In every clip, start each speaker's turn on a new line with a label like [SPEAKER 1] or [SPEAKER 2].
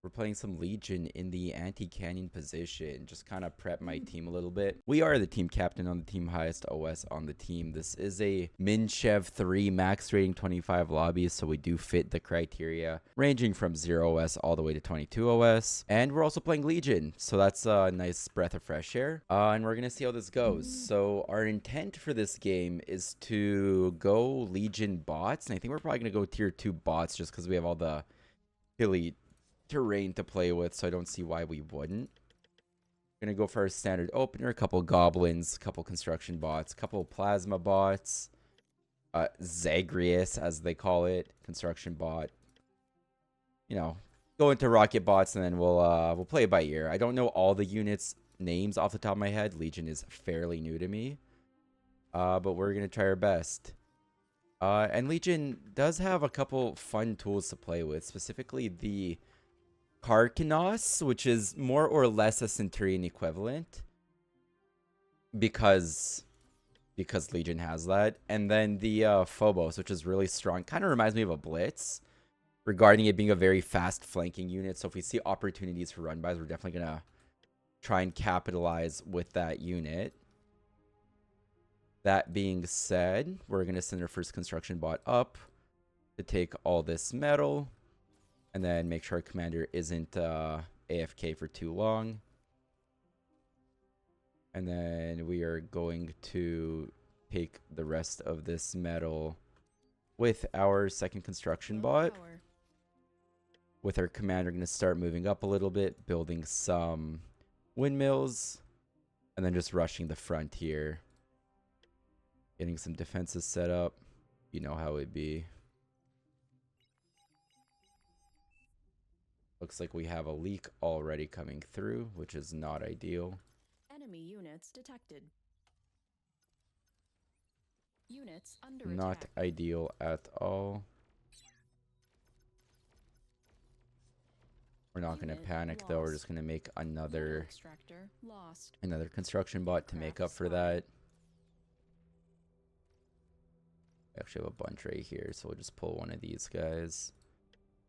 [SPEAKER 1] We're playing some Legion in the anti-canyon position. Just kind of prep my team a little bit. We are the team captain on the team, highest OS on the team. This is a Minchev 3 max rating 25 lobbies, so we do fit the criteria, ranging from 0 OS all the way to 22 OS. And we're also playing Legion, so that's a nice breath of fresh air. And we're going to see how this goes. So our intent for this game is to go Legion bots, and I think we're probably going to go tier 2 bots just because we have all the hilly terrain to play with, so I don't see why we wouldn't. Gonna go for our standard opener, a couple goblins, a couple construction bots, a couple plasma bots, Zagreus as they call it, construction bot. You know, go into rocket bots, and then we'll play it by ear. I don't know all the units names off the top of my head. Legion is fairly new to me, but we're gonna try our best. And Legion does have a couple fun tools to play with, specifically the Karkinos, which is more or less a Centurion equivalent, because Legion has that, and then the Phobos, which is really strong. Kind of reminds me of a Blitz, regarding it being a very fast flanking unit. So if we see opportunities for run bys, we're definitely gonna try and capitalize with that unit. That being said, we're gonna send our first construction bot up to take all this metal. And then make sure our commander isn't AFK for too long. And then we are going to take the rest of this metal with our second construction bot. With our commander going to start moving up a little bit, building some windmills, and then just rushing the front here. Getting some defenses set up. You know how it'd be. Looks like we have a leak already coming through, which is not ideal.
[SPEAKER 2] Enemy units detected. Units under
[SPEAKER 1] Not
[SPEAKER 2] attack.
[SPEAKER 1] ideal at all. We're not going to panic though. We're just going to make another construction bot to make up for that. We actually have a bunch right here, so we'll just pull one of these guys.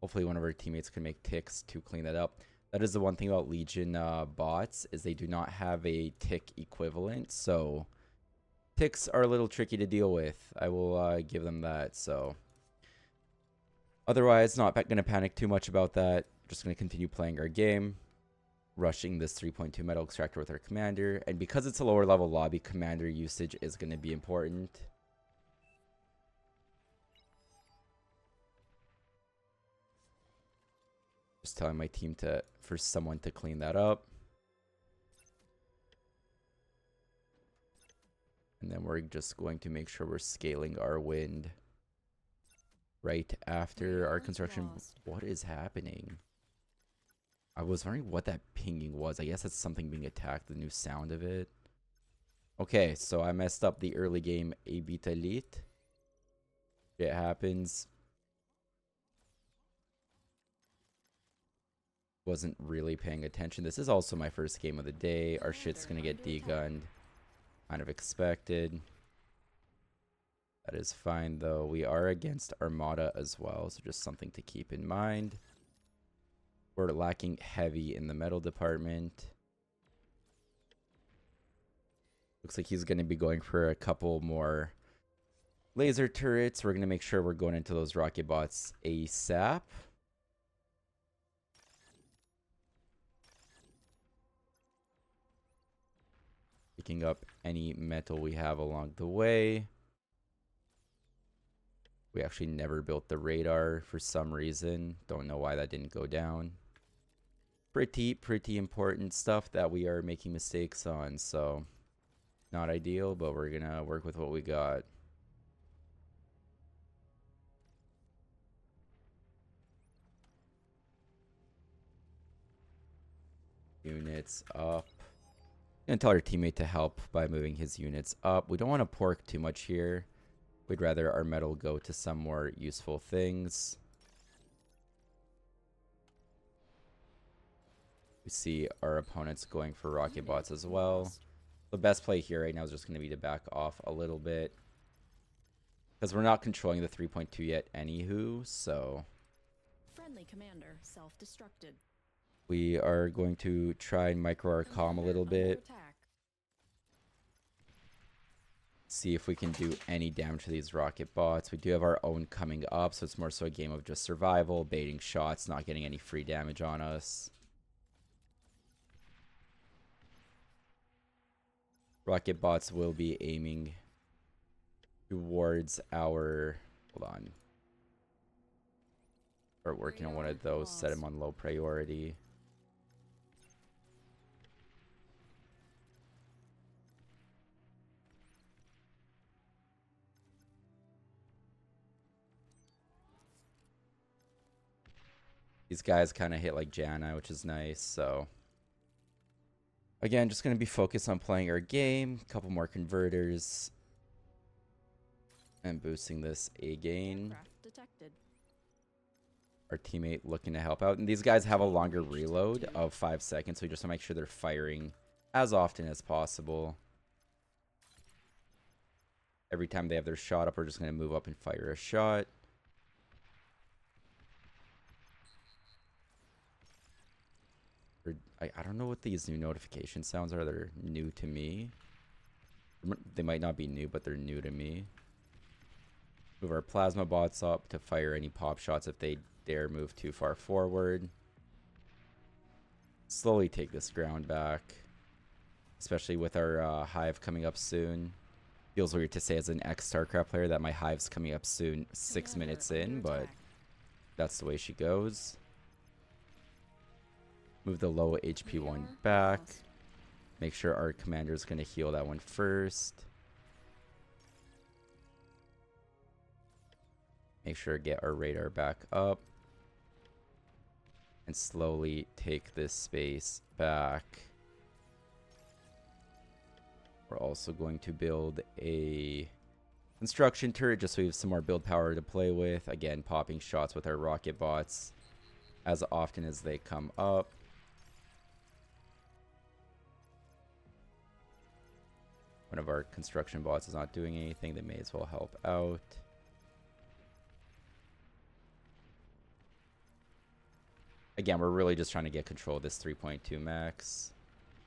[SPEAKER 1] Hopefully one of our teammates can make ticks to clean that up. That is the one thing about Legion bots, is they do not have a tick equivalent. So ticks are a little tricky to deal with. I will give them that. So otherwise, not going to panic too much about that. Just going to continue playing our game. Rushing this 3.2 metal extractor with our commander. And because it's a lower level lobby, commander usage is going to be important. Just telling my team for someone to clean that up. And then we're just going to make sure we're scaling our wind right after our construction. What is happening? I was wondering what that pinging was. I guess it's something being attacked, the new sound of it. Okay, so I messed up the early game A beta elite. It happens. Wasn't really paying attention. This is also my first game of the day. Our shit's gonna get degunned. Kind of expected. That is fine though. We are against Armada as well, so just something to keep in mind. We're lacking heavy in the metal department. Looks like he's gonna be going for a couple more laser turrets. We're gonna make sure we're going into those rocket bots ASAP. Picking up any metal we have along the way. We actually never built the radar for some reason. Don't know why that didn't go down. Pretty important stuff that we are making mistakes on. So not ideal, but we're gonna work with what we got. Units up. Gonna tell our teammate to help by moving his units up. We don't want to pork too much here. We'd rather our metal go to some more useful things. We see our opponents going for rocket bots as well. The best play here right now is just going to be to back off a little bit, because we're not controlling the 3.2 yet anywho, so
[SPEAKER 2] Friendly commander self-destructed.
[SPEAKER 1] We are going to try and micro our comm a little bit.
[SPEAKER 2] Attack.
[SPEAKER 1] See if we can do any damage to these rocket bots. We do have our own coming up, so it's more so a game of just survival, baiting shots, not getting any free damage on us. Rocket bots will be aiming towards our... Hold on. We're working on one of those, set him on low priority. These guys kind of hit like Janna, which is nice, so... Again, just going to be focused on playing our game. A couple more converters. And boosting this A gain.
[SPEAKER 2] Aircraft detected.
[SPEAKER 1] Our teammate looking to help out. And these guys have a longer reload of 5 seconds, so we just want to make sure they're firing as often as possible. Every time they have their shot up, we're just going to move up and fire a shot. I don't know what these new notification sounds are. They're new to me. They might not be new, but they're new to me. Move our plasma bots up to fire any pop shots if they dare move too far forward. Slowly take this ground back. Especially with our hive coming up soon. Feels weird to say as an ex-StarCraft player that my hive's coming up soon 6 minutes in, but that's the way she goes. Move the low HP one back. Make sure our commander is going to heal that one first. Make sure to get our radar back up. And slowly take this space back. We're also going to build a construction turret just so we have some more build power to play with. Again, popping shots with our rocket bots as often as they come up. One of our construction bots is not doing anything. They may as well help out. Again, we're really just trying to get control of this 3.2 max.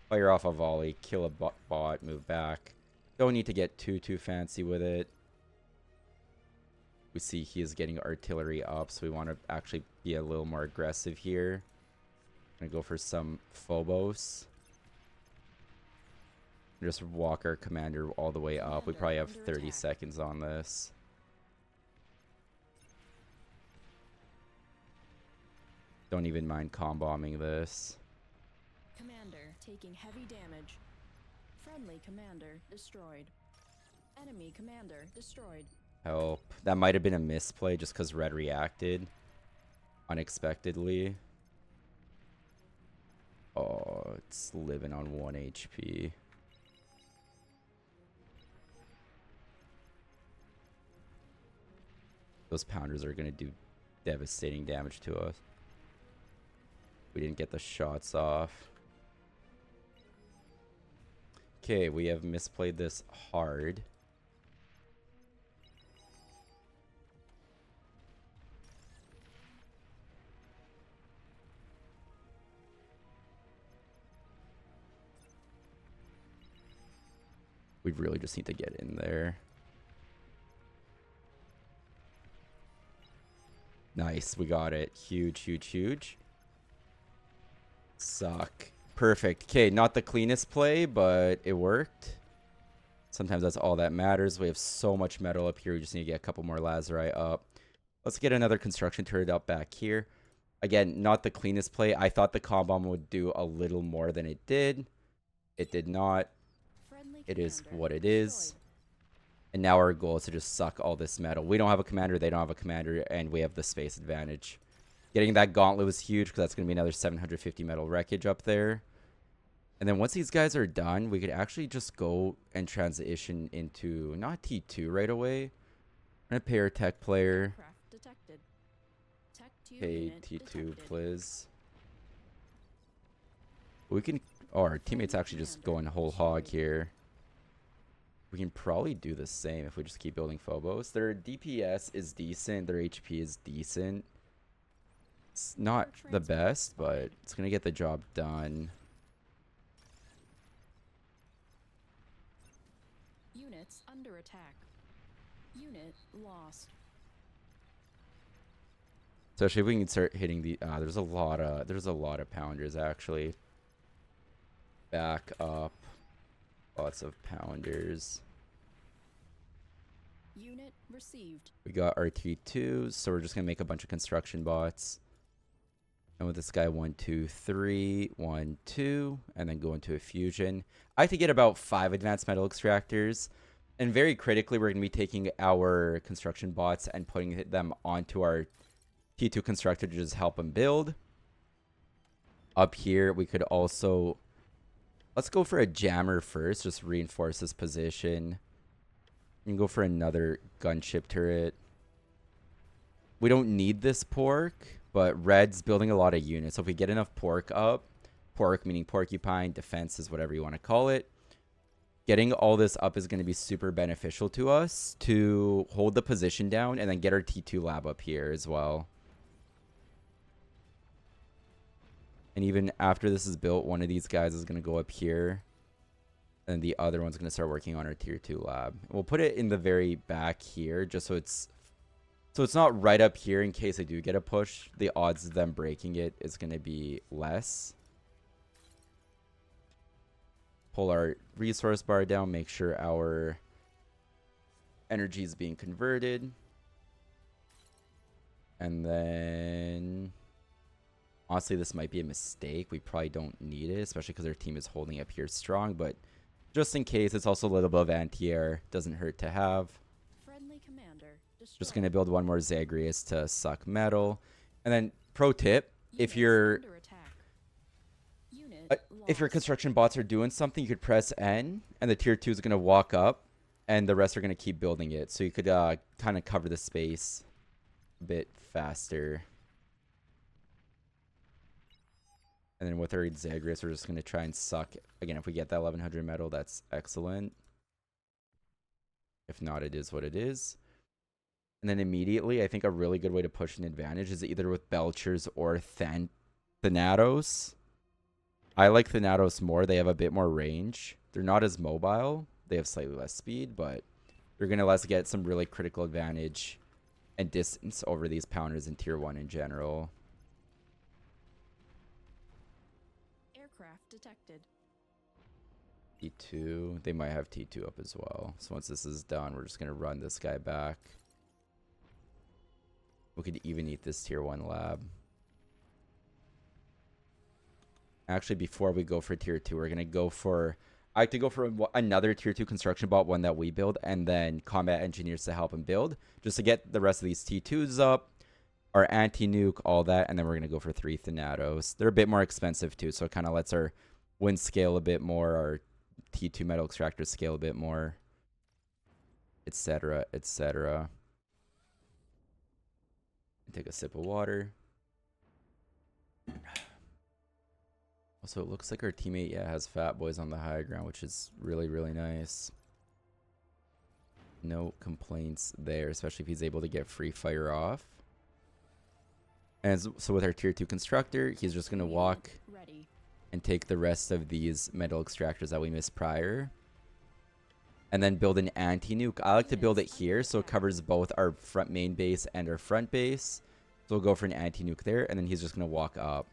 [SPEAKER 1] Fire off a volley, kill a bot, move back. Don't need to get too fancy with it. We see he is getting artillery up, so we want to actually be a little more aggressive here. Gonna go for some Phobos. Just walk our commander all the way up. We probably have 30 seconds on this. Don't even mind comm bombing this.
[SPEAKER 2] Commander taking heavy damage. Friendly commander destroyed. Enemy commander destroyed.
[SPEAKER 1] Help. That might have been a misplay just because red reacted unexpectedly. Oh, it's living on 1 HP. Those pounders are going to do devastating damage to us. We didn't get the shots off. Okay, we have misplayed this hard. We really just need to get in there. Nice, we got it. Huge. Suck. Perfect. Okay, not the cleanest play, but it worked. Sometimes that's all that matters. We have so much metal up here. We just need to get a couple more lazuli up. Let's get another construction turret up back here. Again, not the cleanest play. I thought the comm bomb would do a little more than it did. It did not. It is what it is. And now our goal is to just suck all this metal. We don't have a commander, they don't have a commander, and we have the space advantage. Getting that gauntlet was huge because that's going to be another 750 metal wreckage up there. And then once these guys are done, we could actually just go and transition into, not T2 right away. I'm going to pay our tech player. Pay T2, please. We can, oh, our teammate's actually just going whole hog here. We can probably do the same if we just keep building Phobos. Their DPS is decent. Their HP is decent. It's not the best, but it's going to get the job done.
[SPEAKER 2] Units under attack. Unit lost.
[SPEAKER 1] Especially if we can start hitting the there's a lot of pounders actually. Back up. Lots of pounders.
[SPEAKER 2] Unit received.
[SPEAKER 1] We got our T2s, so we're just gonna make a bunch of construction bots. And with this guy 1, 2, 3, 1, 2, and then go into a fusion. I like to get about 5 advanced metal extractors. And very critically, we're gonna be taking our construction bots and putting them onto our T2 constructor to just help them build. Up here, we could also... Let's go for a jammer first, just reinforce this position. You can go for another gunship turret. We don't need this pork, but red's building a lot of units. So if we get enough pork up, pork meaning porcupine, defenses, whatever you want to call it, getting all this up is going to be super beneficial to us to hold the position down and then get our T2 lab up here as well. And even after this is built, one of these guys is going to go up here. And the other one's going to start working on our tier 2 lab. We'll put it in the very back here just so it's not right up here in case they do get a push. The odds of them breaking it is going to be less. Pull our resource bar down, make sure our energy is being converted. And then... Honestly, this might be a mistake. We probably don't need it, especially because our team is holding up here strong. But just in case, it's also a little bit of anti-air. Doesn't hurt to have.
[SPEAKER 2] Friendly commander destroyed.
[SPEAKER 1] Just going to build one more Zagreus to suck metal. And then, pro tip, if your construction bots are doing something, you could press N, and the tier 2 is going to walk up, and the rest are going to keep building it. So you could kind of cover the space a bit faster. And then with our Zagreus, we're just going to try and suck. Again, if we get that 1100 metal, that's excellent. If not, it is what it is. And then immediately, I think a really good way to push an advantage is either with Belchers or Thanatos. I like Thanatos more. They have a bit more range. They're not as mobile. They have slightly less speed, but you're going to let us get some really critical advantage and distance over these pounders in tier 1 in general.
[SPEAKER 2] Aircraft detected.
[SPEAKER 1] T2. They might have T2 up as well. So once this is done, we're just going to run this guy back. We could even eat this tier 1 lab. Actually, before we go for tier 2, we're going to go for... I like to go for another tier 2 construction bot, one that we build, and then combat engineers to help him build, just to get the rest of these T2s up, our anti-nuke, all that, and then we're going to go for 3 Thanatos. They're a bit more expensive too, so it kind of lets our win scale a bit more, our T2 metal extractors scale a bit more, etc., etc. Take a sip of water. Also, it looks like our teammate, has Fat Boys on the high ground, which is really, really nice. No complaints there, especially if he's able to get free fire off. And so with our tier 2 constructor, he's just going to walk and take the rest of these metal extractors that we missed prior. And then build an anti-nuke. I like to build it here so it covers both our front main base and our front base. So we'll go for an anti-nuke there, and then he's just going to walk up.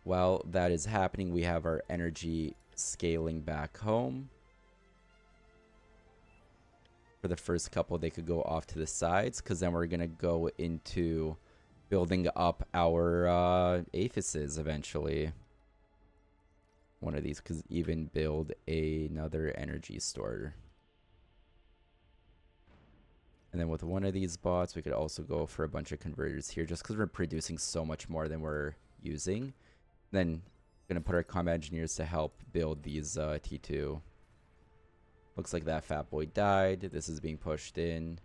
[SPEAKER 1] While that is happening, we have our energy scaling back home. For the first couple, they could go off to the sides, because then we're going to go into building up our aphises eventually. One of these could even build another energy store. And then with one of these bots, we could also go for a bunch of converters here, just because we're producing so much more than we're using. Then going to put our combat engineers to help build these T2. Looks like that fat boy died. This is being pushed in.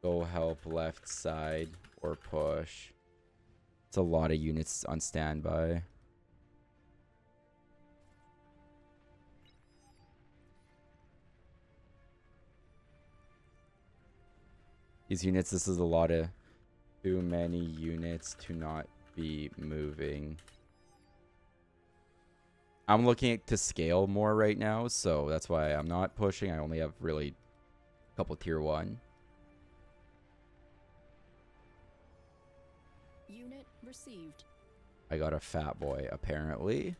[SPEAKER 1] Go help left side or push. It's a lot of units on standby. These units, this is a lot of too many units to not be moving. I'm looking to scale more right now, so that's why I'm not pushing. I only have really a couple tier 1.
[SPEAKER 2] Unit received.
[SPEAKER 1] I got a fat boy, apparently.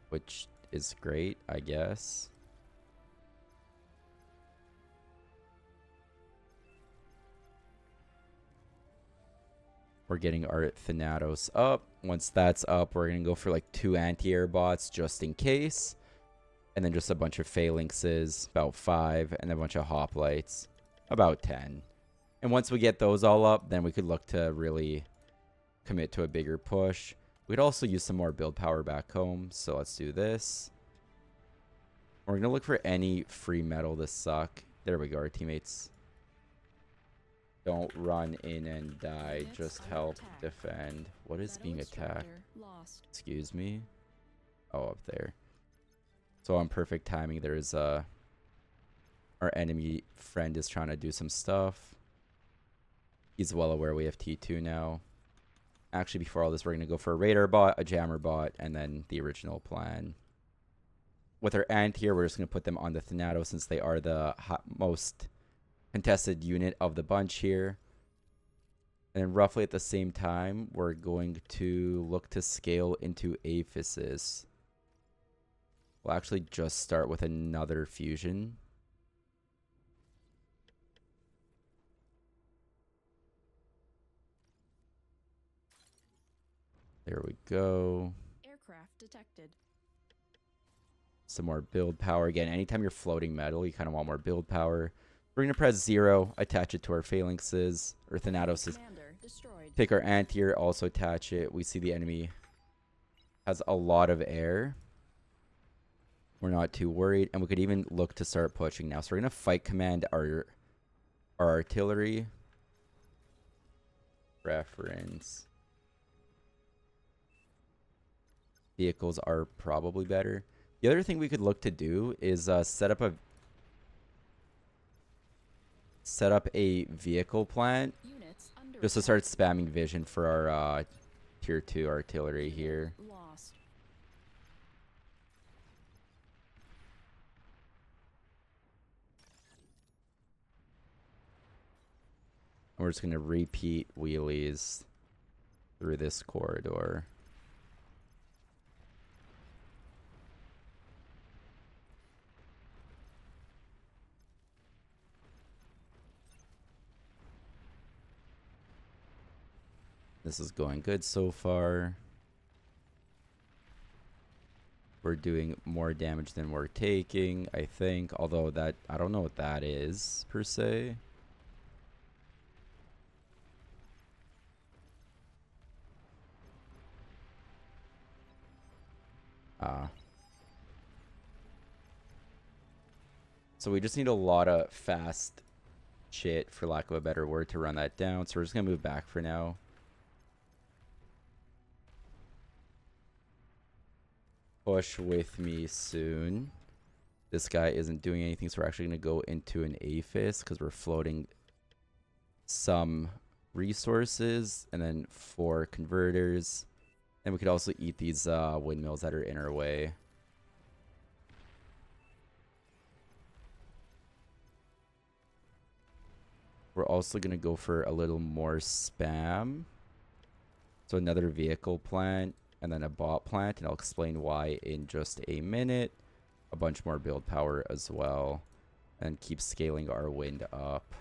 [SPEAKER 1] Which is great, I guess. We're getting our Thanatos up. Once that's up, we're going to go for like 2 anti-air bots just in case. And then just a bunch of phalanxes, about 5. And a bunch of hoplites, about 10. And once we get those all up, then we could look to really commit to a bigger push. We'd also use some more build power back home. So let's do this. We're going to look for any free metal to suck. There we go, our teammates. Don't run in and die.
[SPEAKER 2] Units
[SPEAKER 1] Just
[SPEAKER 2] under
[SPEAKER 1] help
[SPEAKER 2] attack.
[SPEAKER 1] defend. What is
[SPEAKER 2] Metal
[SPEAKER 1] being attacked?
[SPEAKER 2] extractor lost.
[SPEAKER 1] Excuse me. Oh, up there. So on perfect timing, there's our enemy friend is trying to do some stuff. He's well aware we have T2 now. Actually, before all this, we're going to go for a radar bot, a jammer bot, and then the original plan. With our anti-air, we're just going to put them on the Thanatos since they are the most contested unit of the bunch here. And roughly at the same time, we're going to look to scale into Aphesis. We'll actually just start with another fusion. There we go.
[SPEAKER 2] Aircraft detected.
[SPEAKER 1] Some more build power. Again, anytime you're floating metal, you kind of want more build power. We're going to press 0, attach it to our phalanxes, or Thanatos.
[SPEAKER 2] Commander destroyed.
[SPEAKER 1] Take our anti-air, also attach it. We see the enemy has a lot of air. We're not too worried. And we could even look to start pushing now. So we're going to fight command our artillery. Reference. Vehicles are probably better. The other thing we could look to do is set up a vehicle plant
[SPEAKER 2] Units under
[SPEAKER 1] just to
[SPEAKER 2] attack.
[SPEAKER 1] start spamming vision for our tier 2 artillery here.
[SPEAKER 2] Lost.
[SPEAKER 1] And we're just going to repeat wheelies through this corridor. This is going good so far. We're doing more damage than we're taking, I think. Although that, I don't know what that is, per se. So we just need a lot of fast shit, for lack of a better word, to run that down. So we're just going to move back for now. Push with me soon. This guy isn't doing anything, so we're actually going to go into an Aphis because we're floating some resources and then 4 converters. And we could also eat these windmills that are in our way. We're also going to go for a little more spam. So another vehicle plant and then a bot plant. And I'll explain why in just a minute. A bunch more build power as well. And keep scaling our wind up.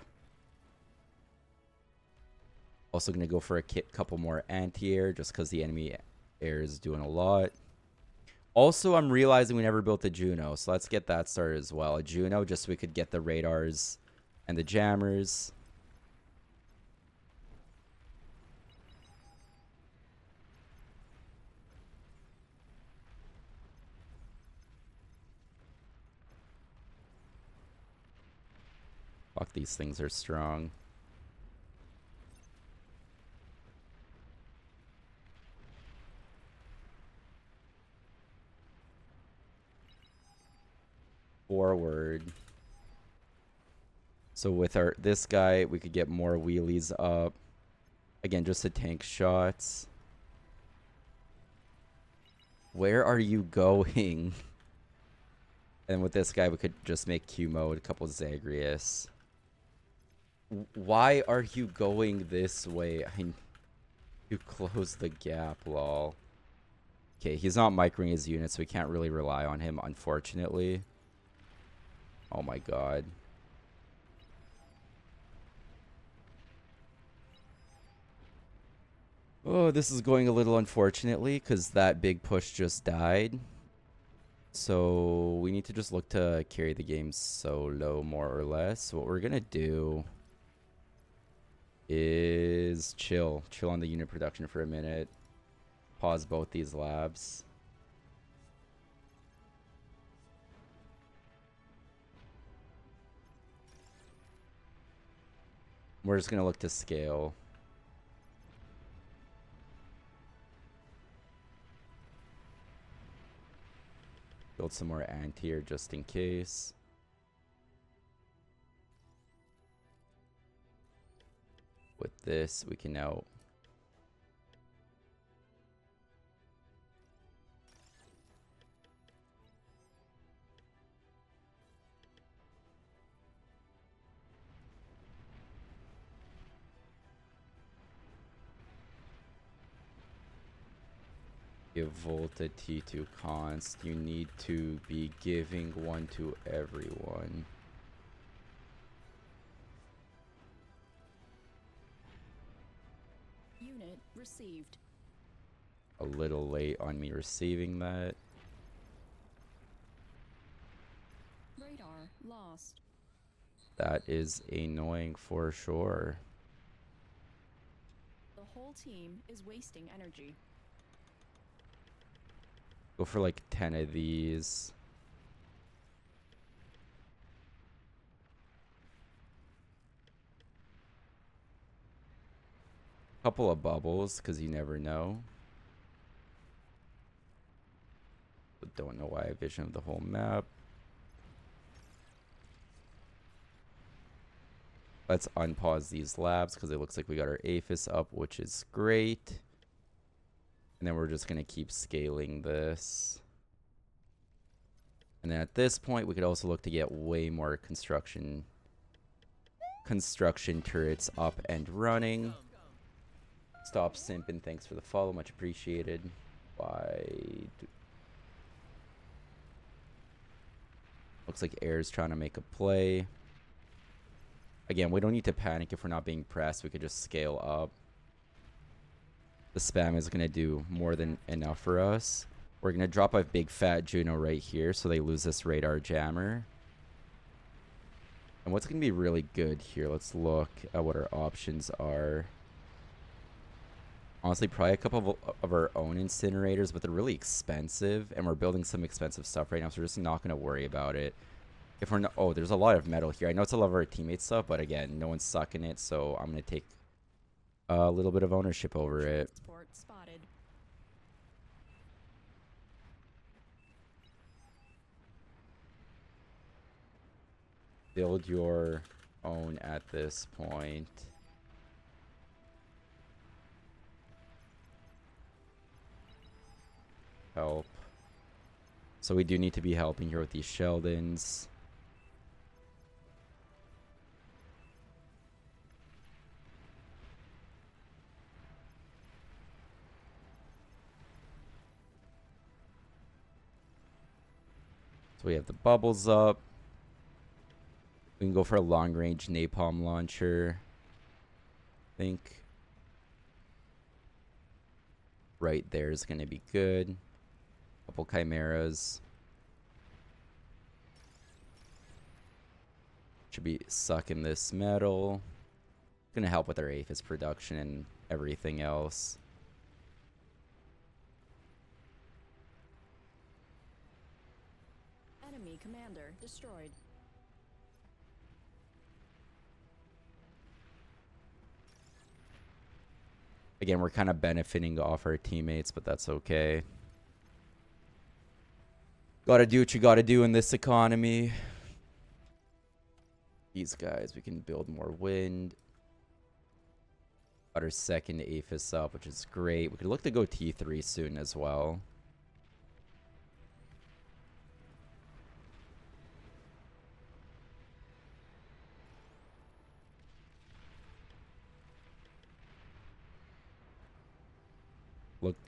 [SPEAKER 1] Also going to go for a couple more anti-air just because the enemy air is doing a lot. Also, I'm realizing we never built a Juno. So let's get that started as well. A Juno just so we could get the radars and the jammers. Fuck, these things are strong. Forward. So with this guy, we could get more wheelies up. Again, just to tank shots. Where are you going? And with this guy, we could just make Q mode, a couple Zagreus. Why are you going this way? You close the gap, lol. Okay, he's not microing his units, so we can't really rely on him, unfortunately. Oh my god. Oh, this is going a little unfortunately, because that big push just died. So we need to just look to carry the game solo, more or less. What we're gonna do is chill on the unit production for a minute. Pause both these labs. We're just gonna look to scale. Build some more anti-air just in case. With this, we can now give Volta T2 const. You need to be giving one to everyone.
[SPEAKER 2] Unit received.
[SPEAKER 1] A little late on me receiving that.
[SPEAKER 2] Radar lost.
[SPEAKER 1] That is annoying for sure.
[SPEAKER 2] The whole team is wasting energy.
[SPEAKER 1] Go for like 10 of these. Couple of bubbles, because you never know. But don't know why I vision of the whole map. Let's unpause these labs, because it looks like we got our APHIS up, which is great. And then we're just going to keep scaling this. And then at this point, we could also look to get way more construction turrets up and running. Stop simping. Thanks for the follow. Much appreciated. Looks like Air's trying to make a play. Again, we don't need to panic if we're not being pressed. We could just scale up. The spam is going to do more than enough for us. We're going to drop a big fat Juno right here so they lose this radar jammer. And what's going to be really good here? Let's look at what our options are. Honestly, probably a couple of our own incinerators, but they're really expensive. And we're building some expensive stuff right now, so we're just not going to worry about it. If we're not... Oh, there's a lot of metal here. I know it's a lot of our teammates stuff, but again, no one's sucking it, so I'm going to take a little bit of ownership over it.
[SPEAKER 2] Transport spotted.
[SPEAKER 1] Build your own at this point. Help. So we do need to be helping here with these Sheldons. So we have the bubbles up. We can go for a long-range napalm launcher. I think right there is going to be good. Couple chimeras. Should be sucking this metal. Going to help with our APHIS production and everything else.
[SPEAKER 2] Enemy commander destroyed.
[SPEAKER 1] Again, we're kind of benefiting off our teammates, but that's okay. Gotta do what you gotta do in this economy. these guys, we can build more wind. Got our second Aphis up, which is great. We could look to go T3 soon as well.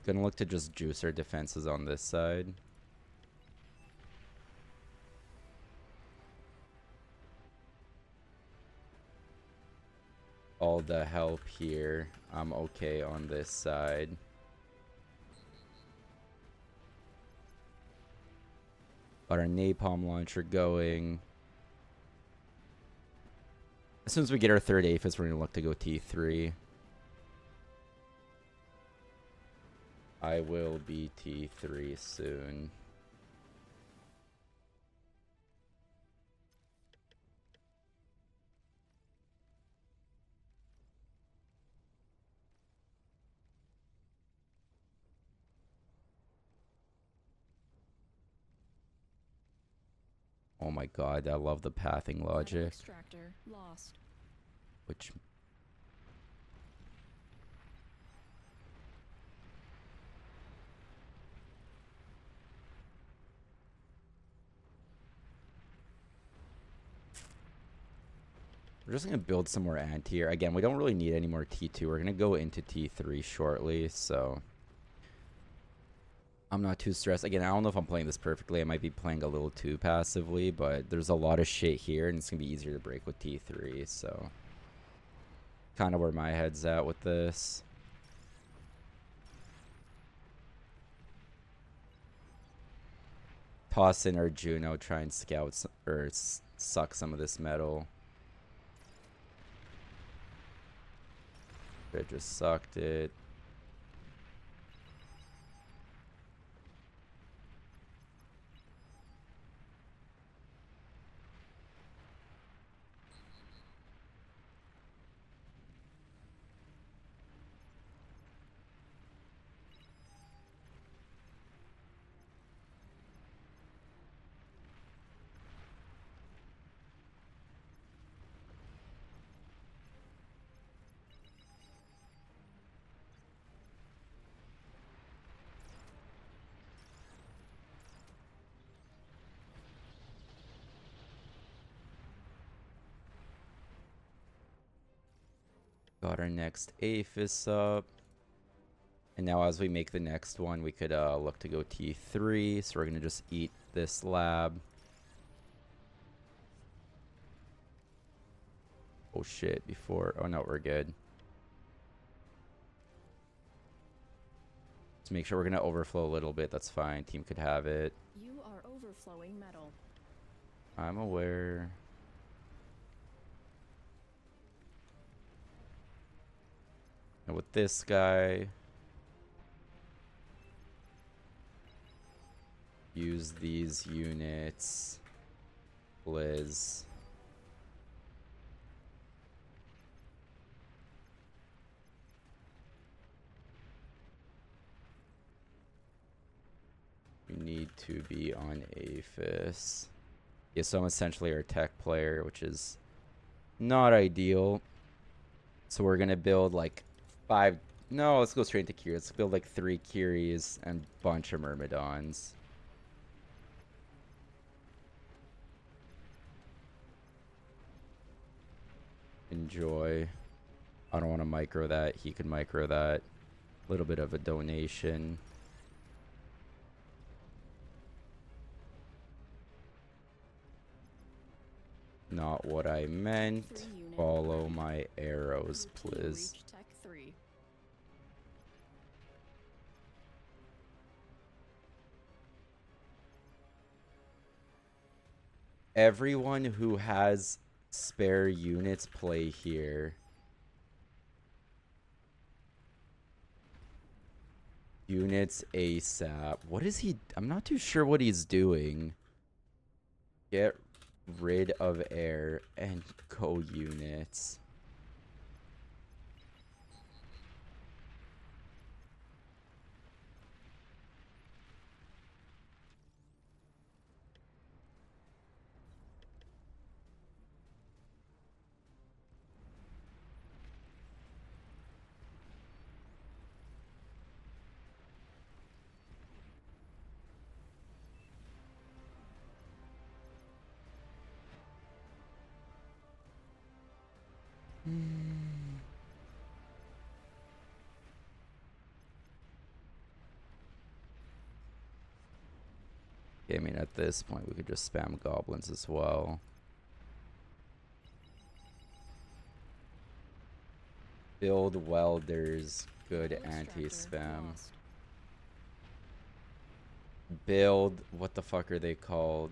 [SPEAKER 1] Gonna look to just juice our defenses on this side. All the help here. I'm okay on this side. Got our napalm launcher going. As soon as we get our third Aphis, we're gonna look to go T3. I will be T3 soon. Oh my god, I love the pathing
[SPEAKER 2] Metal
[SPEAKER 1] logic.
[SPEAKER 2] extractor lost.
[SPEAKER 1] Which... We're just going to build some more anti-air. Again, we don't really need any more T2. We're going to go into T3 shortly, so... I'm not too stressed. Again, I don't know if I'm playing this perfectly. I might be playing a little too passively, but there's a lot of shit here, and it's going to be easier to break with T3, so... Kind of where my head's at with this. Toss in our Juno, try and scout or suck some of this metal. I just sucked it. Got our next Aphis up. And now as we make the next one, we could look to go T3. So we're going to just eat this lab. Oh shit, before... Oh no, we're good. Let's make sure we're going to overflow a little bit. That's fine. Team could have it.
[SPEAKER 2] You are overflowing metal.
[SPEAKER 1] I'm aware. And with this guy... Use these units. Blizz. We need to be on Aphis. Yeah, so I'm essentially our tech player, which is not ideal. So we're gonna build like 5... No, let's go straight into Kyrie. Let's build like 3 Kyries and a bunch of Myrmidons. Enjoy. I don't want to micro that. He can micro that. A little bit of a donation. Not what I meant. Follow my arrows, please.
[SPEAKER 2] Tech 3.
[SPEAKER 1] Everyone who has spare units play here. Units ASAP. What is he? I'm not too sure what he's doing. Get rid of air and go units. Yeah, I mean, at this point, we could just spam goblins as well. Build welders, good
[SPEAKER 2] Metal extractor
[SPEAKER 1] anti-spam.
[SPEAKER 2] lost.
[SPEAKER 1] Build, what the fuck are they called?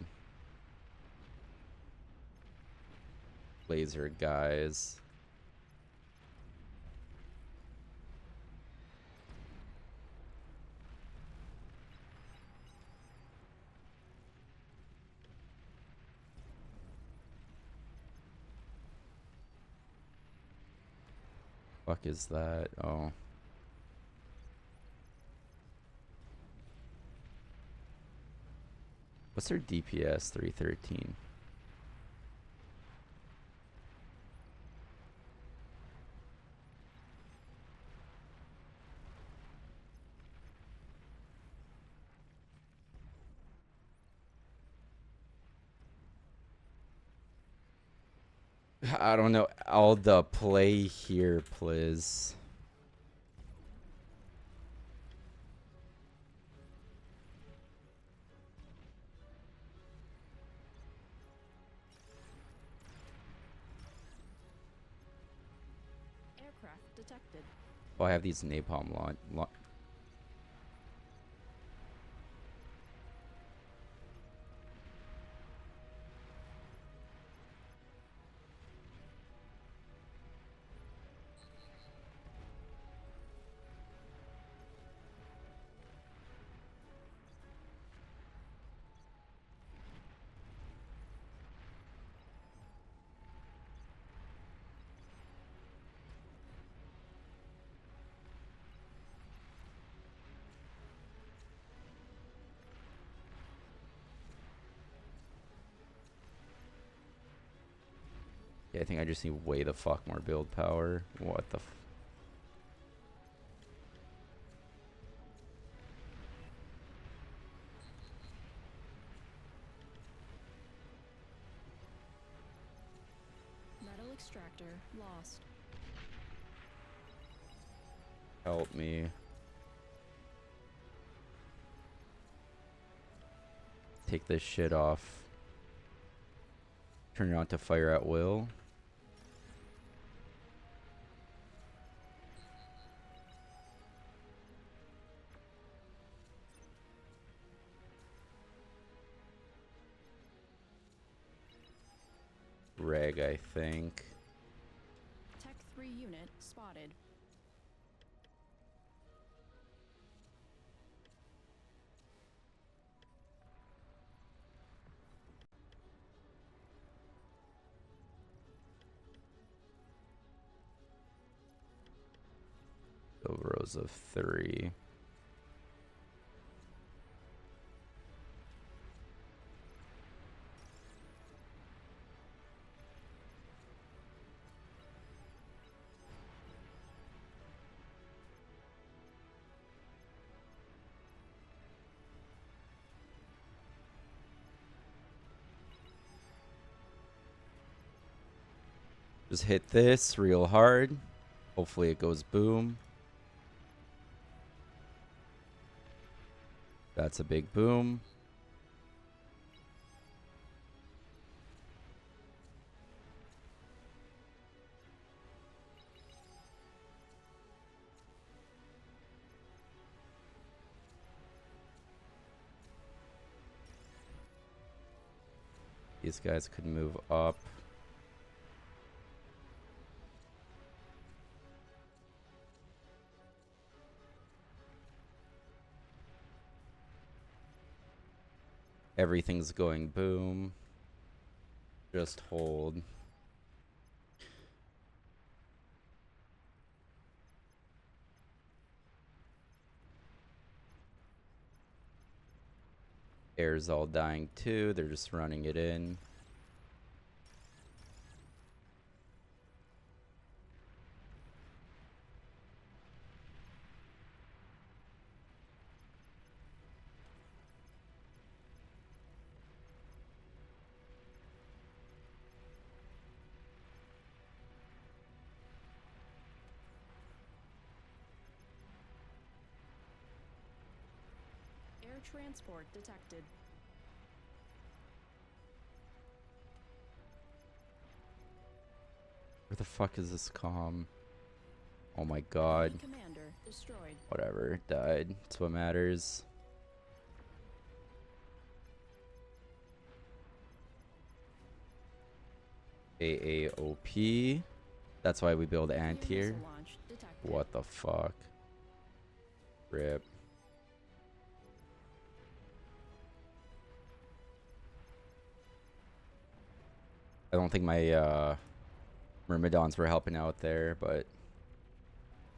[SPEAKER 1] Laser guys. Fuck is that? Oh. What's their DPS? 313. I don't know. All the play here, please.
[SPEAKER 2] Aircraft detected.
[SPEAKER 1] Oh, I have these napalm launch. Yeah, I think I just need way the fuck more build power. What the f—
[SPEAKER 2] Metal extractor lost.
[SPEAKER 1] help me. Take this shit off. Turn it on to fire at will. Reg, I think.
[SPEAKER 2] Tech 3 unit spotted.
[SPEAKER 1] The rows of 3. Just hit this real hard. Hopefully it goes boom. That's a big boom. These guys could move up. Everything's going boom. Just hold. Air's all dying too. They're just running it in.
[SPEAKER 2] Air transport detected.
[SPEAKER 1] Where the fuck is this comm? Oh my god.
[SPEAKER 2] Enemy commander destroyed.
[SPEAKER 1] Whatever, died. That's what matters. AAOP. That's why we build
[SPEAKER 2] Nuclear
[SPEAKER 1] anti-air.
[SPEAKER 2] missile launch detected.
[SPEAKER 1] What the fuck? Rip. I don't think my Myrmidons were helping out there, but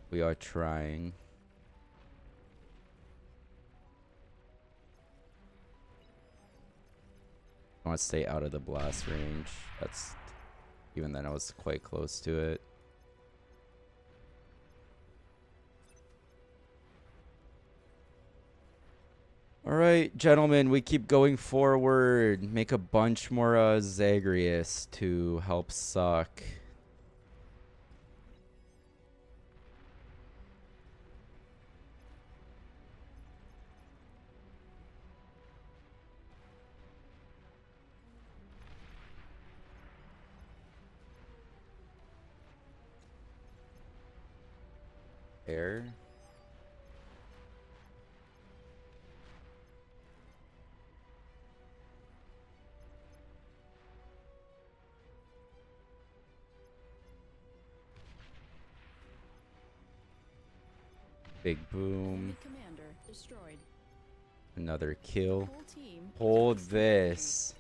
[SPEAKER 1] we are trying. I want to stay out of the blast range. That's even then I was quite close to it. All right, gentlemen, we keep going forward. Make a bunch more Zagreus to help suck. Air. Big boom.
[SPEAKER 2] Enemy commander destroyed.
[SPEAKER 1] Another kill.
[SPEAKER 2] Whole team
[SPEAKER 1] Hold
[SPEAKER 2] is
[SPEAKER 1] this.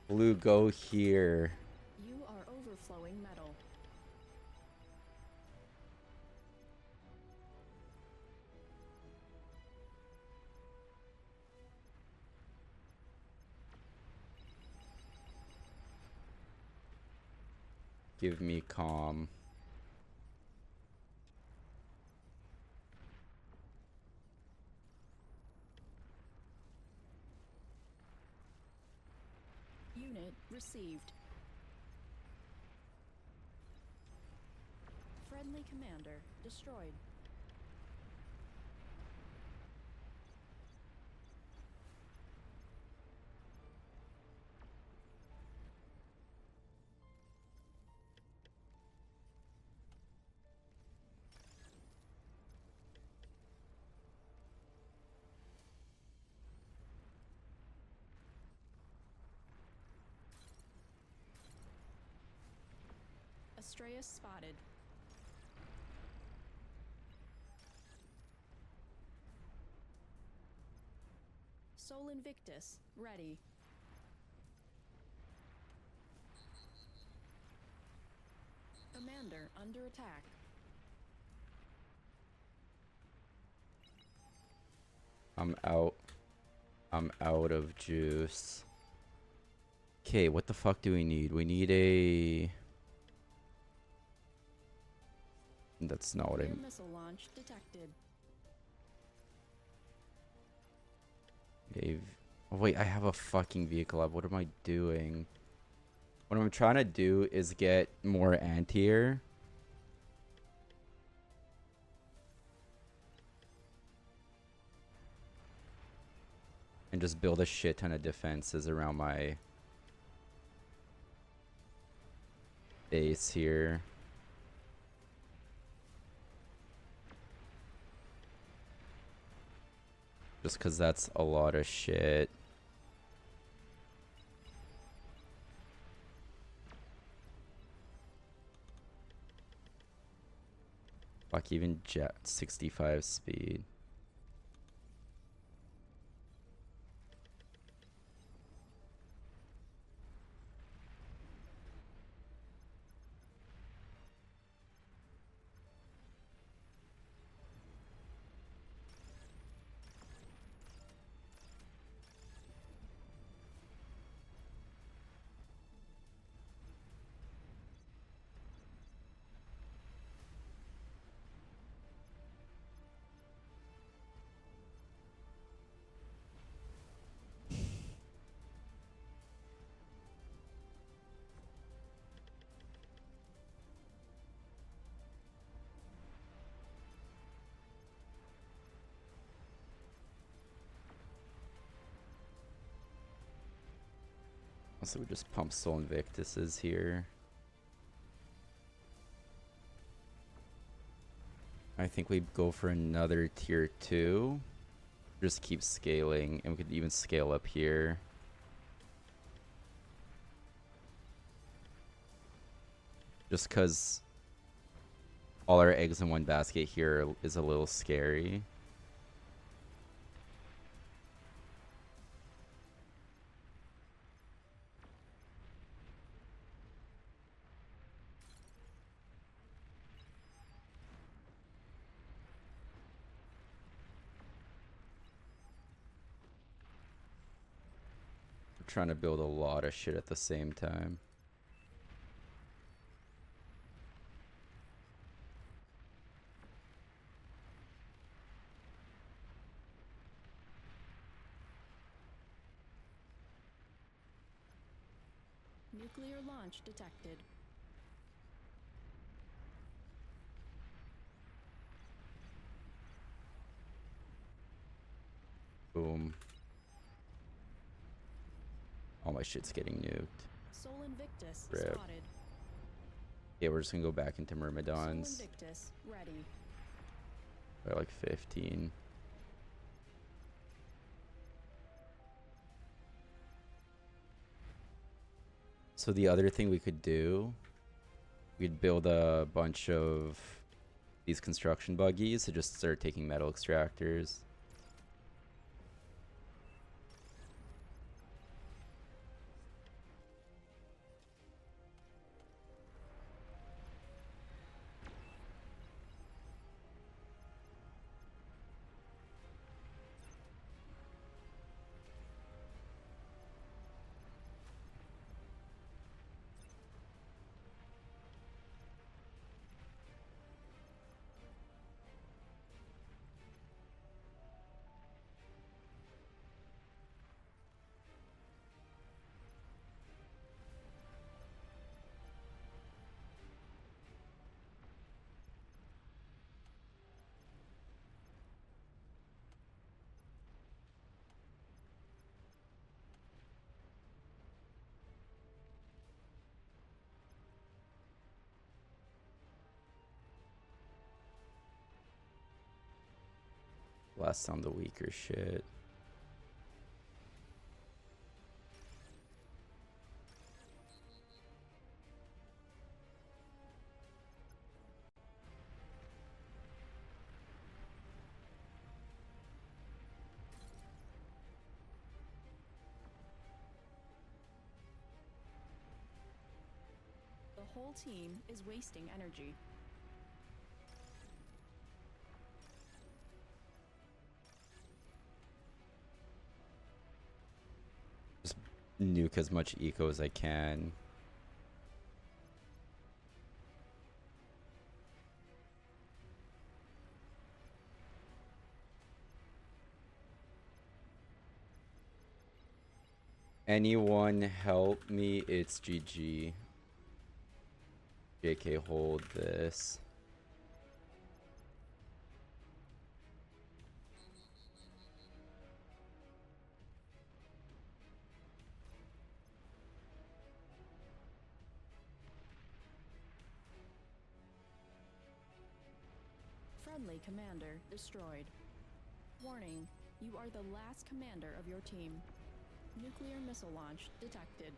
[SPEAKER 1] Blue, go here.
[SPEAKER 2] You are overflowing metal.
[SPEAKER 1] Give me calm.
[SPEAKER 2] Unit received. Friendly commander destroyed. Astreus spotted. Sol Invictus ready. Commander under attack.
[SPEAKER 1] I'm out. I'm out of juice. Okay, what the fuck do we need? We need a... That's not what I...
[SPEAKER 2] Nuclear missile launch detected.
[SPEAKER 1] Oh, wait, I have a fucking vehicle up. What am I doing? What I'm trying to do is get more anti-air. And just build a shit ton of defenses around my base here. Just because that's a lot of shit. Fuck, even jet 65 speed. So we just pump Soul Invictuses here. I think we go for another tier 2. Just keep scaling, and we could even scale up here. Just because all our eggs in one basket here is a little scary. We're trying to build a lot of shit at the same time.
[SPEAKER 2] Nuclear launch detected.
[SPEAKER 1] Boom. All my shit's getting nuked.
[SPEAKER 2] Soul Invictus
[SPEAKER 1] Rip.
[SPEAKER 2] spotted.
[SPEAKER 1] Yeah, we're just gonna go back into
[SPEAKER 2] Soul
[SPEAKER 1] Myrmidons
[SPEAKER 2] Invictus ready.
[SPEAKER 1] by like 15. So the other thing we could do, we'd build a bunch of these construction buggies to just start taking metal extractors. Blast on the weaker shit.
[SPEAKER 2] The whole team is wasting energy.
[SPEAKER 1] Just nuke as much eco as I can. Anyone help me? It's GG. JK, hold this.
[SPEAKER 2] Friendly commander destroyed. Warning, you are the last commander of your team. Nuclear missile launch detected.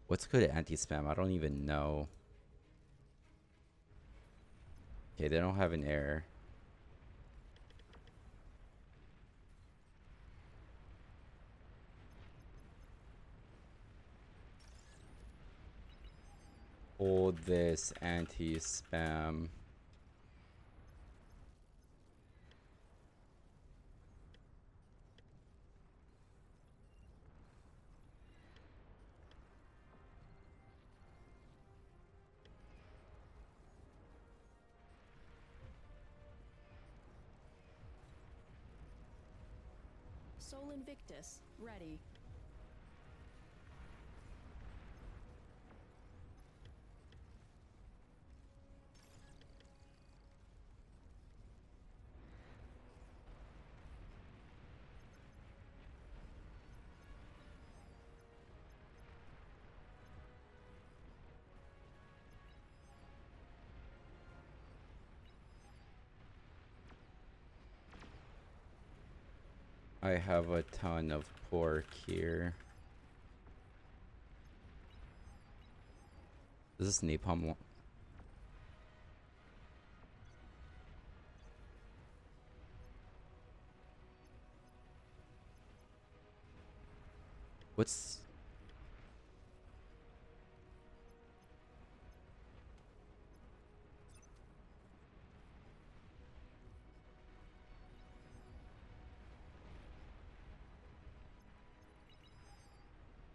[SPEAKER 1] What's good at anti-spam? I don't even know. Okay, they don't have an error. Hold this anti-spam.
[SPEAKER 2] Sol Invictus, ready.
[SPEAKER 1] I have a ton of pork here. Is this napalm? What's...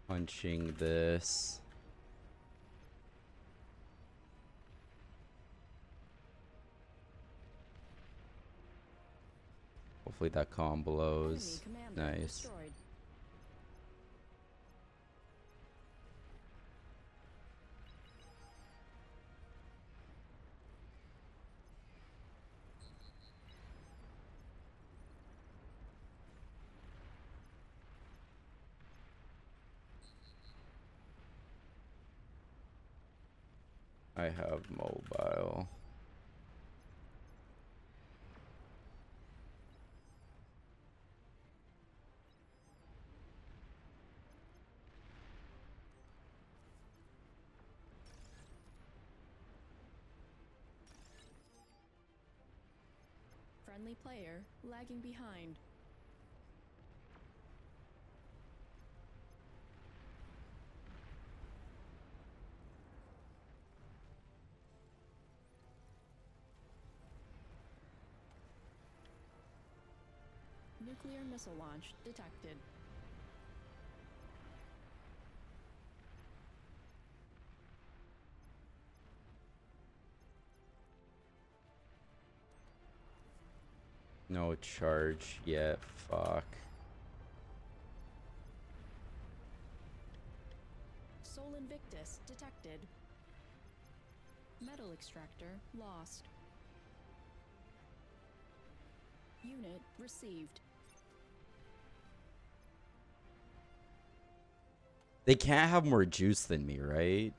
[SPEAKER 1] punching this. Hopefully that calm blows.
[SPEAKER 2] Enemy commander
[SPEAKER 1] Nice.
[SPEAKER 2] destroyed.
[SPEAKER 1] I have mobile.
[SPEAKER 2] Friendly player lagging behind. Nuclear missile launch detected.
[SPEAKER 1] No charge yet. Fuck.
[SPEAKER 2] Sol Invictus detected. Metal extractor lost. Unit received.
[SPEAKER 1] They can't have more juice than me, right?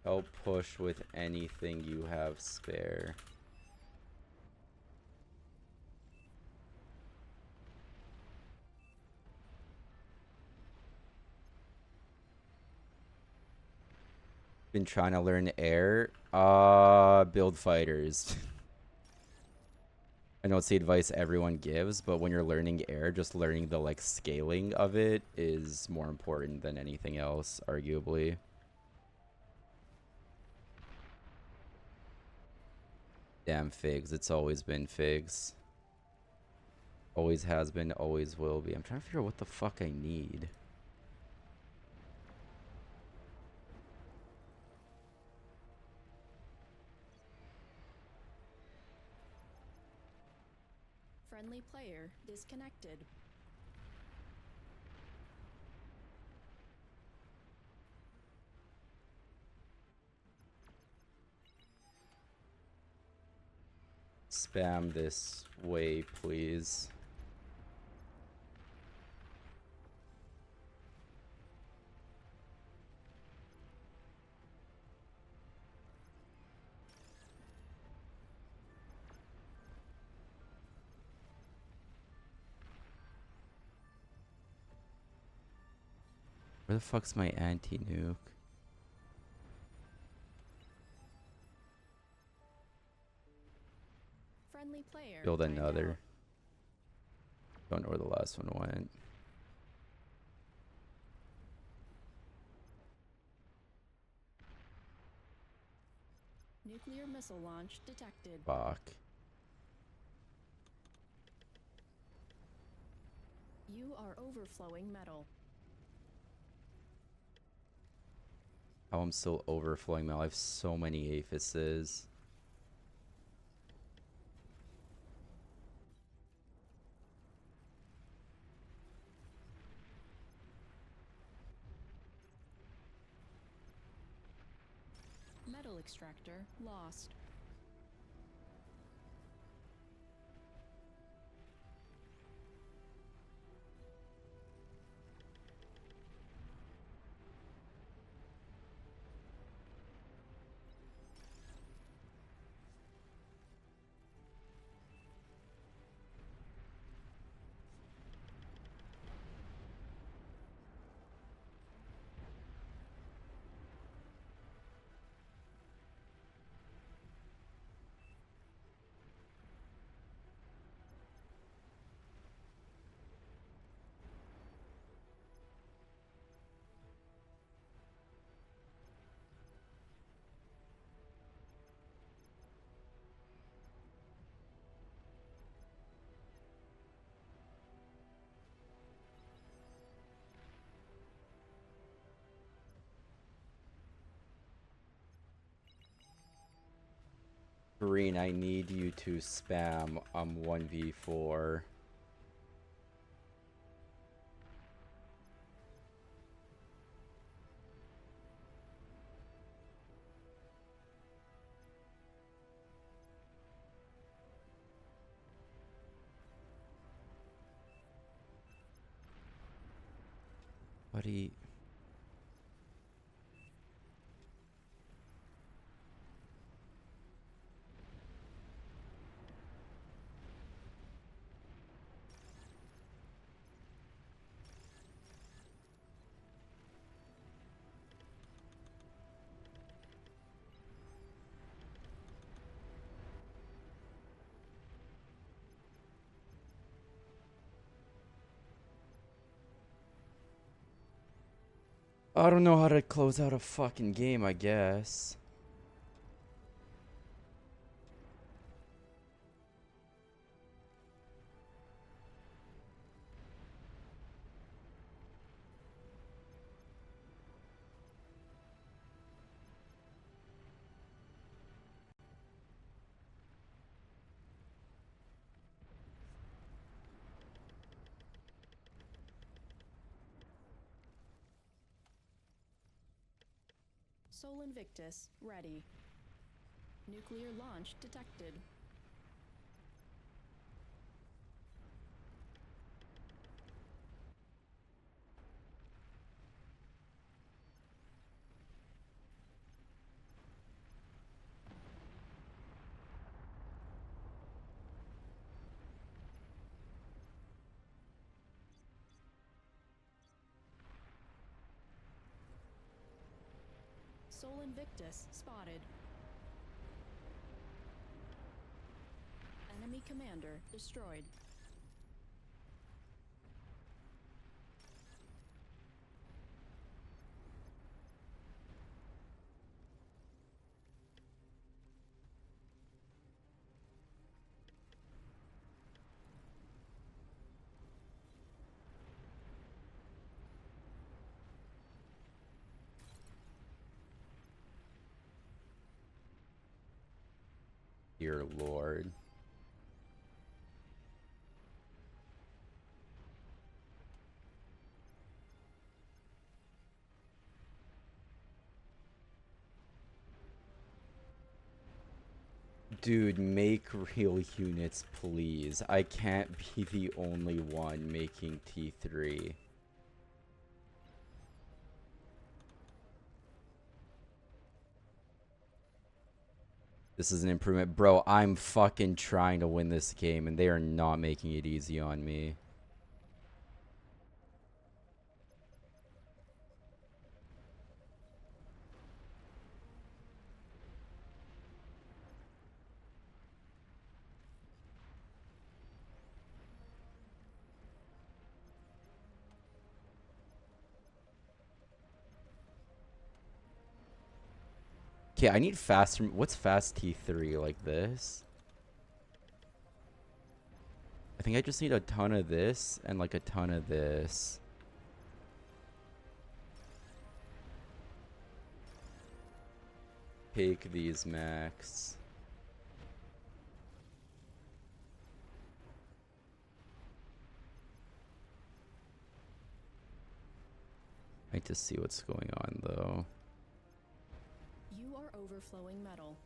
[SPEAKER 1] Help push with anything you have spare. Been trying to learn air. Build fighters. I know it's the advice everyone gives, but when you're learning air, just learning the like scaling of it is more important than anything else, arguably. Damn figs, it's always been figs. Always has been, always will be. I'm trying to figure out what the fuck I need.
[SPEAKER 2] Friendly player disconnected.
[SPEAKER 1] Spam this way, please. Where the fuck's my anti-nuke?
[SPEAKER 2] Friendly player
[SPEAKER 1] Build
[SPEAKER 2] timed
[SPEAKER 1] another.
[SPEAKER 2] out.
[SPEAKER 1] Don't know where the last one went.
[SPEAKER 2] Nuclear missile launch detected.
[SPEAKER 1] Fuck.
[SPEAKER 2] You are overflowing metal.
[SPEAKER 1] Oh, I'm still overflowing metal. I have so many aphises.
[SPEAKER 2] Metal extractor lost.
[SPEAKER 1] Green, I need you to spam 1v4. Buddy. I don't know how to close out a fucking game, I guess.
[SPEAKER 2] Sol Invictus ready. Nuclear launch detected. Sol Invictus spotted. Enemy commander destroyed.
[SPEAKER 1] Dear Lord. Dude, make real units, please. I can't be the only one making T3. This is an improvement. Bro, I'm fucking trying to win this game, and they are not making it easy on me. Okay, I need faster. What's fast T3 like this? I think I just need a ton of this and like a ton of this. Take these max. I need to see what's going on though.
[SPEAKER 2] You are overflowing metal.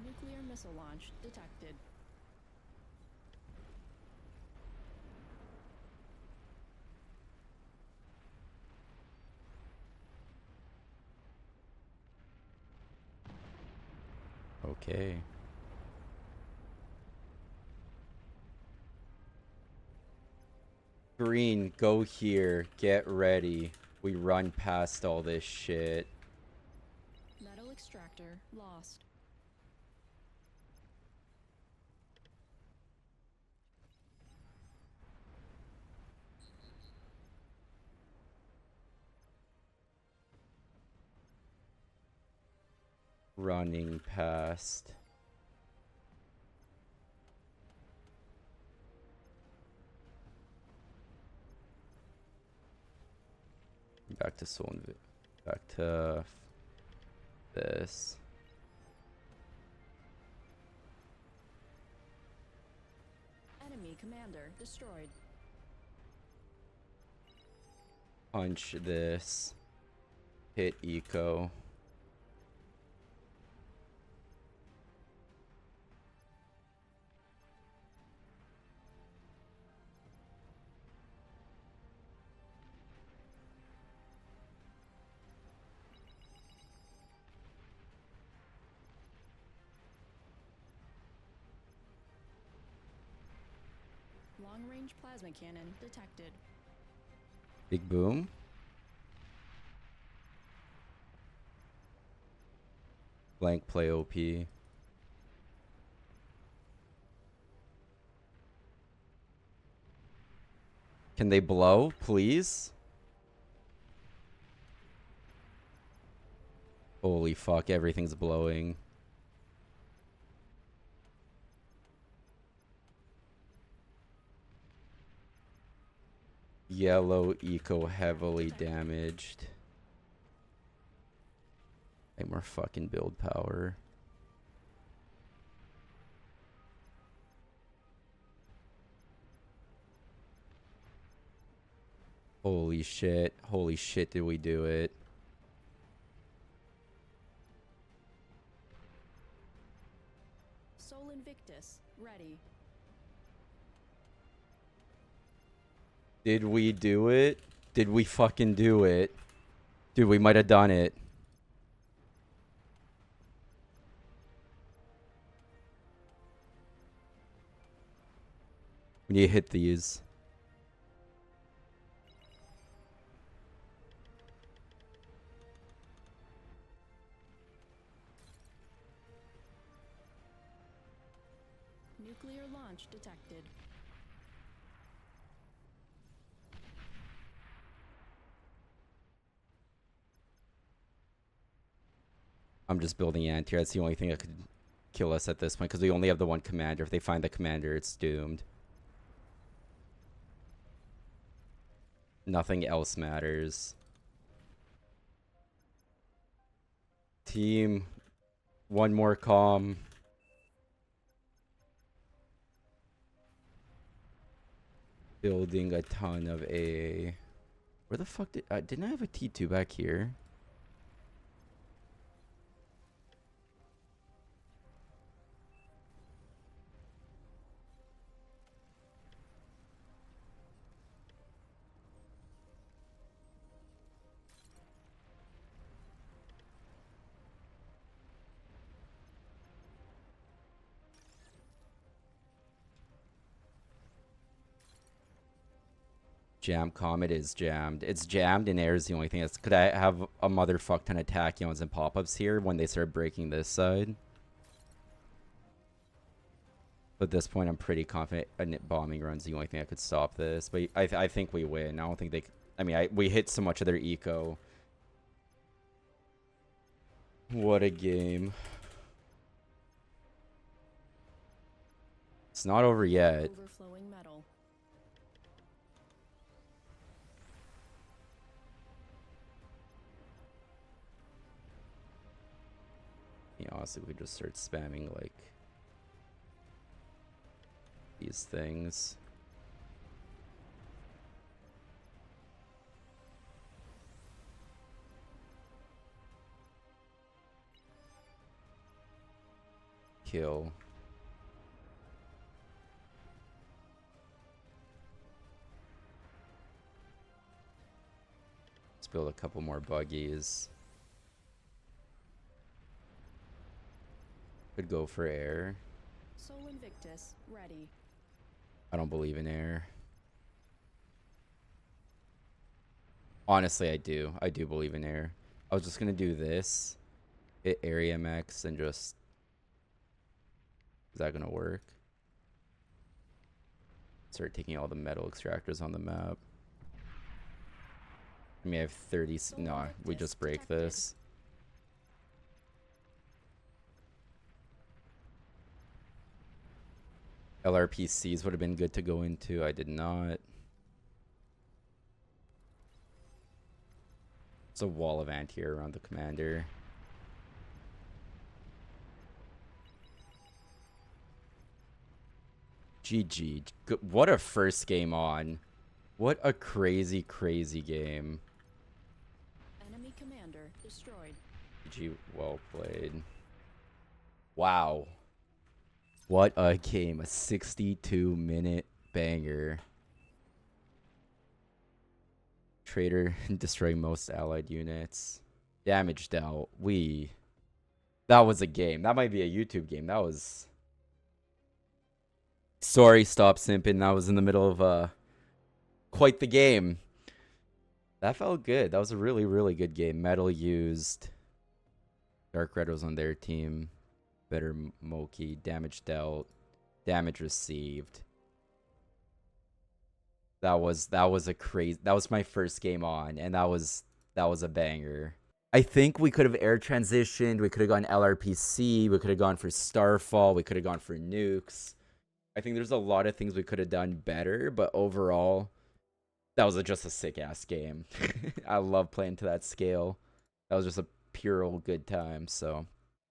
[SPEAKER 2] Nuclear missile launch detected.
[SPEAKER 1] Okay. Green, go here. Get ready. We run past all this shit.
[SPEAKER 2] Metal extractor lost.
[SPEAKER 1] Running past. Back to soul and back to this.
[SPEAKER 2] Enemy commander destroyed.
[SPEAKER 1] Punch this. Hit eco.
[SPEAKER 2] Long-range plasma cannon detected.
[SPEAKER 1] Big boom. Blank play OP. Can they blow, please? Holy fuck, everything's blowing. Yellow eco heavily damaged. Like more fucking build power. Holy shit. Holy shit, did we do it?
[SPEAKER 2] Sol Invictus ready.
[SPEAKER 1] Did we do it? Did we fucking do it? Dude, we might have done it. We need to hit these.
[SPEAKER 2] Nuclear launch detected.
[SPEAKER 1] I'm just building anti-air. That's the only thing that could kill us at this point, because we only have the one commander. If they find the commander, it's doomed. Nothing else matters. Team, one more comm. Building a ton of AA. Where the fuck didn't I have a T2 back here? Jam Comet is jammed. It's jammed and air is the only thing that's... Could I have a motherfuck ton of tachyons and pop-ups here when they start breaking this side? But at this point, I'm pretty confident a bombing run's the only thing that could stop this. But I think we win. I don't think they... I mean, we hit so much of their eco. What a game. It's not over yet.
[SPEAKER 2] Overflowing metal.
[SPEAKER 1] Yeah, honestly, we just start spamming, like, these things. Kill. Let's build a couple more buggies. Could go for air.
[SPEAKER 2] Sol Invictus, ready.
[SPEAKER 1] I don't believe in air. Honestly, I do. I do believe in air. I was just gonna do this. Hit area max and just... Is that gonna work? Start taking all the metal extractors on the map. I mean, I have 30... No, we just break this. LRPCs would have been good to go into. I did not. It's a wall of anti-air around the commander. GG. What a first game on. What a crazy, crazy game.
[SPEAKER 2] Enemy commander destroyed.
[SPEAKER 1] GG, well played. Wow. What a game. A 62-minute banger. Traitor destroying most allied units. Damage dealt. That was a game. That might be a YouTube game. That was... Sorry, stop simping. That was in the middle of quite the game. That felt good. That was a really, really good game. Metal used. Dark Red was on their team. Better Moki. Damage dealt. Damage received. That was a crazy... That was my first game on, and that was a banger. I think we could have air transitioned. We could have gone LRPC. We could have gone for Starfall. We could have gone for nukes. I think there's a lot of things we could have done better, but overall, that was just a sick-ass game. I love playing to that scale. That was just a pure old good time, so...